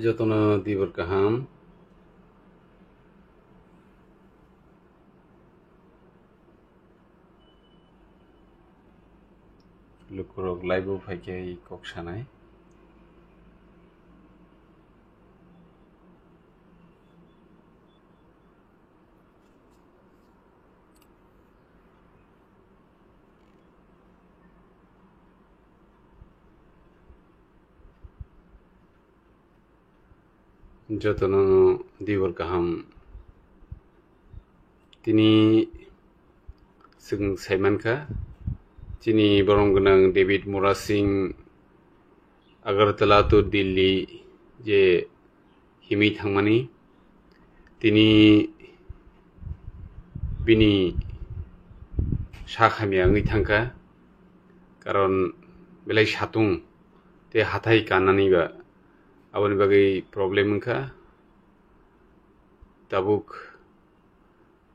যতনা Dibar কাহাম lukurok laibu phaikai kok sanai যতনা Dibar কাহাম তিনি जों साइमानखा चिनी बरं गोनां डेभिड मुरा सिं आगरतला तो दिल्ली जे हिमी थांमानि तिनी बिनि साखामिया ngै थांखा कारण बेलाय सातुं ते हाथाय कानानिबा आबनि बागै प्रब्लेम मोनखा ताबुक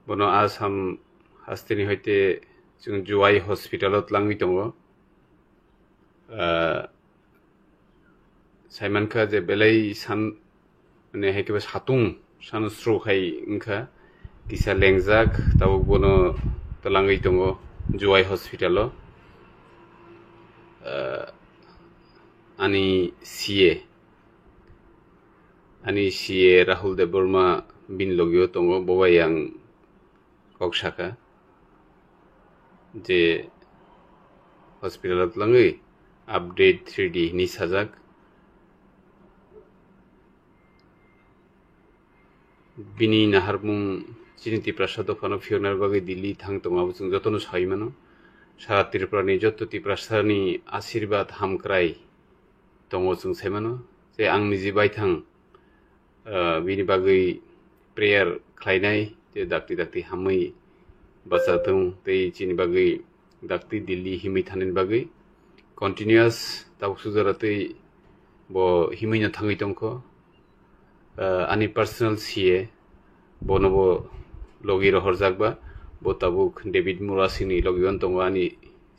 बनो आसाम हास्तिनि हयते जों जुवाई हस्पिटालाव लांङै दङ साइमानखा जे बेलाय सान माने हेकेबा सातुं सानस्रुखाय इंखा किसा लेंजाक ताबुक बनो तलांङै दङ जुवाई हस्पिटालाव ani CA Rahul Dev Burma बिन लगियो दङ बबाय आं कक्साका जे हस्पिटालाव लांङै आपडेट 3D नि साजाक बिनि नाहारमुं चिनिति प्रसाद फानो फिरनार बागै दिल्ली थां दङाबो जों जतनो साइमानो सारा त्रिपुरानि जतति प्रसादनि आशीर्वाद हामक्राय दङ जों साइमानो जे आं निजि बायथां बिनि बागै प्रेयार खालायनाय जे दाक्ति दाक्ति हामै बासाथों ते चिनि बागै दाक्ति दिल्ली हिमै थानायनि बागै कन्टिनिउस दाउसु जरातै बो हिमैनो थाङै दंख आनि पार्सनेल CA बनबो लगी रहरजाकबा बो ताबुक डेभिड मुरासिनि लगिवन दङ आनि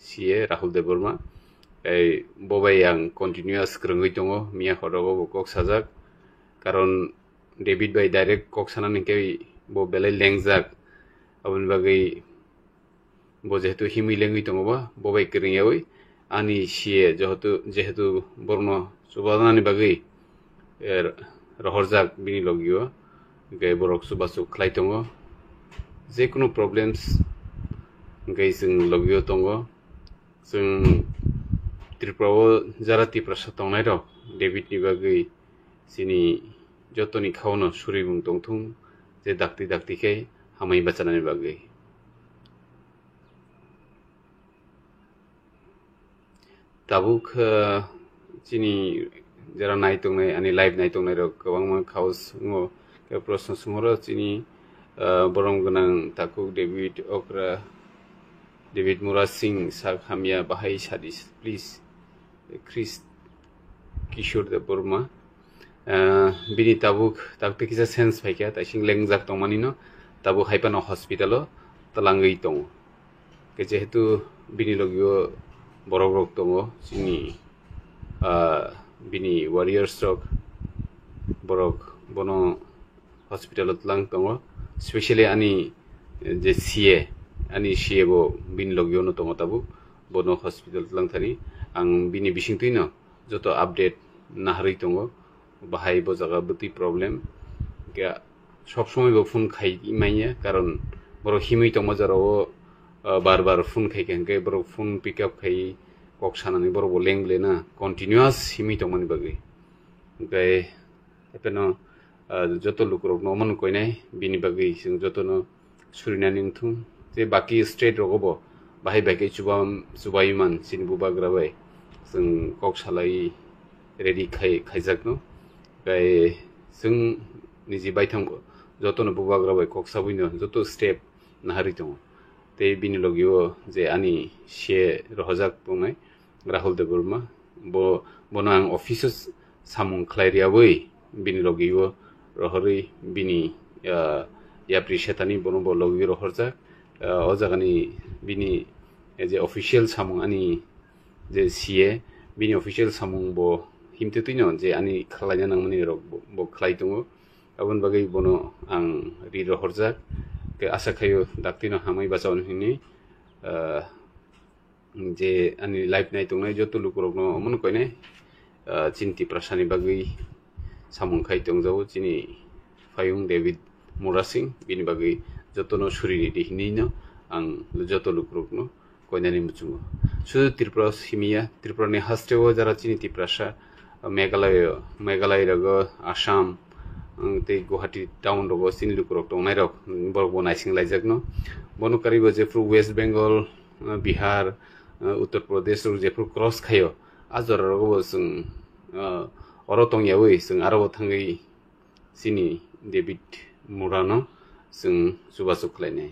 CA राहुल देव बर्मा बबाय आं कन्टिनिउस ग्रोङै दङ मिया हरगाव कक साजाक कारण डेभिड बाय डाइरेक्ट कक सानानिकै बो बेलाय लेंजाक आबनि बागै बो जेहेतु हिमै लेङै दङबा बबाय ग्रोङैयावै आनि CA जेहेतु बर्मा सुबानानि बागै रहरजाक बिनि लगियो गे बरक सुबासु खलाय दङ जेकुनु प्रब्लेम्स गे जों लगियो दङ जों त्रिपुराव जाराति प्रसाद दंनाय र डेभिडनि बागै जिनि जतनि खावनो सुरिबुं दंथुं जे दाक्ति दाक्तिखाय हामै बाचानानि बागै ताबुक जिनि जरा नायतंनाय आनि लाइभ नायतंनाय र गोबां खावस प्रश्न सोंहर जिनि बरं गोनां ताकु डेभिड मुरा सिं साखामिया बाहाय सादिस प्लिज क्रिस किशोर देव बर्मा बिनि ताबुक ताकते किसा सेन्स फायखा ताइसिं लेंजाक दंमानि न ताबुक हाइपानो हस्पिटालाव तलांगै दङ जेहेतु बिनि लगियो बरक रक दङ जोंनि बिनि वारियर्स रक बरक बनो हस्पिटालाव लां दङ स्पेशली आनि जे CA बो बिनि लगियोनो दङ ताबुक बनो हस्पिटाल लांथानि आं बिनि बिसिंतैनो जत आपडेट नाहरै दङ बाहाय बजागा बति प्रब्लेम क्या सब समय बो फोन खाइमाइया कारण बर हिमै दङ जाराव बार बार फोन खाइखांके बर फोन पिकअप खाइ कक सानानै बर लेंब्लेना कन्टिनिउस हिमै दंमानि बागै ओमफ्राय एपेनो जत लुकुरक नमन कयनाय बिनि बागै जों जतनो सुरिनानै थुं जे बाकी स्टेट रगबो बाहाय बागै जुबायमान सिन बुबाग्राबाय जों कक सालाय रेडि खाइजाकनो ओमफ्राय जों निजि बायथां जतनो बुबाग्राबाय कक साबैनो जत स्टेप नाहारि दङ ते बिनि लगियो जे आनि CA रहजाक बुंनाय राहुल देव बर्मा बनो आं अफिस सामुं खलायरियाबै बिनि लगियो रहरै बिनि याप्रिसेतानि बनो बो लगियो रहरजाक ओ जागानि बिनि जे अफिशियल सामुं आनि जे CA बिनि अफिशियल सामुं बो himtutino je ani khlainya nangmani rok bo khlai tongo abon bagai bono ang riro horjak ke asa khayo daktino hamai bachawn hini je ani life nai tongnai joto lukurok no amon koine chinti prasani bagai samung khai tongjawo chini Fayung David Morasing bini bagai joto no shuri di hini no ang joto lukurok no koinani muchungo sudu Tripura himia Tripura ni hastewo jara chini tiprasa Meghalaya rago Assam te Guwahati town rago chini lukurok tongnai rok borok bo naising laijak no bono karibo je fru West Bengal Bihar Uttar Pradesh ro je fru cross khayo azor rago bo sung oro tongyawi sung aro thangai chini David Morano sung subasuk khlainai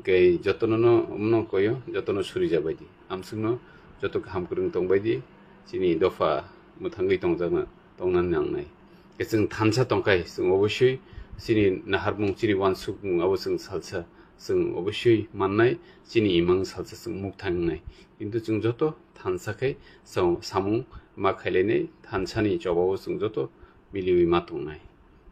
gai jotono no umno koyo jotono suri jabaidi amsungno joto kaham kurung tongbaidi chini dofa muthangai tongjana tongnan nangnai kesung thansa tongkai sung oboshoi chini naharmung chini wansukmung abo sung salsa sung oboshoi mannai chini imang salsa sung muk thangnai kintu chung joto thansa khai samung ma khailene thansani jobabo sung joto miliwi ma tongnai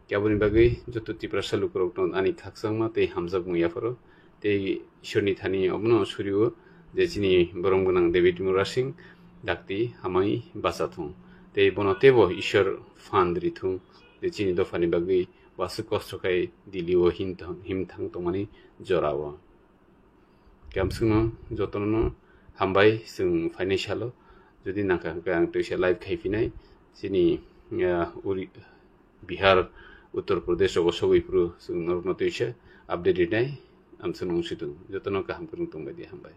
kyabuni bagai joto tiprasa lukurok ton ani khaksangma tei hamjak muyafaro tei ishorni thani obno suriwo je chini borom gonang David Morasing dakti hamai basathung tei bono tebo ishor fan rithung je chini dofani bagai wasu kosto kai diliwo himthang tongmani jorawo kamsungno jotono hambai sung financial jodi nangka ang toisa live khaifinai chini uri Bihar Uttar Pradesh ro sogoipru sung norno toisa update nai amsung situng jotono kaham kurung tongbai di hambai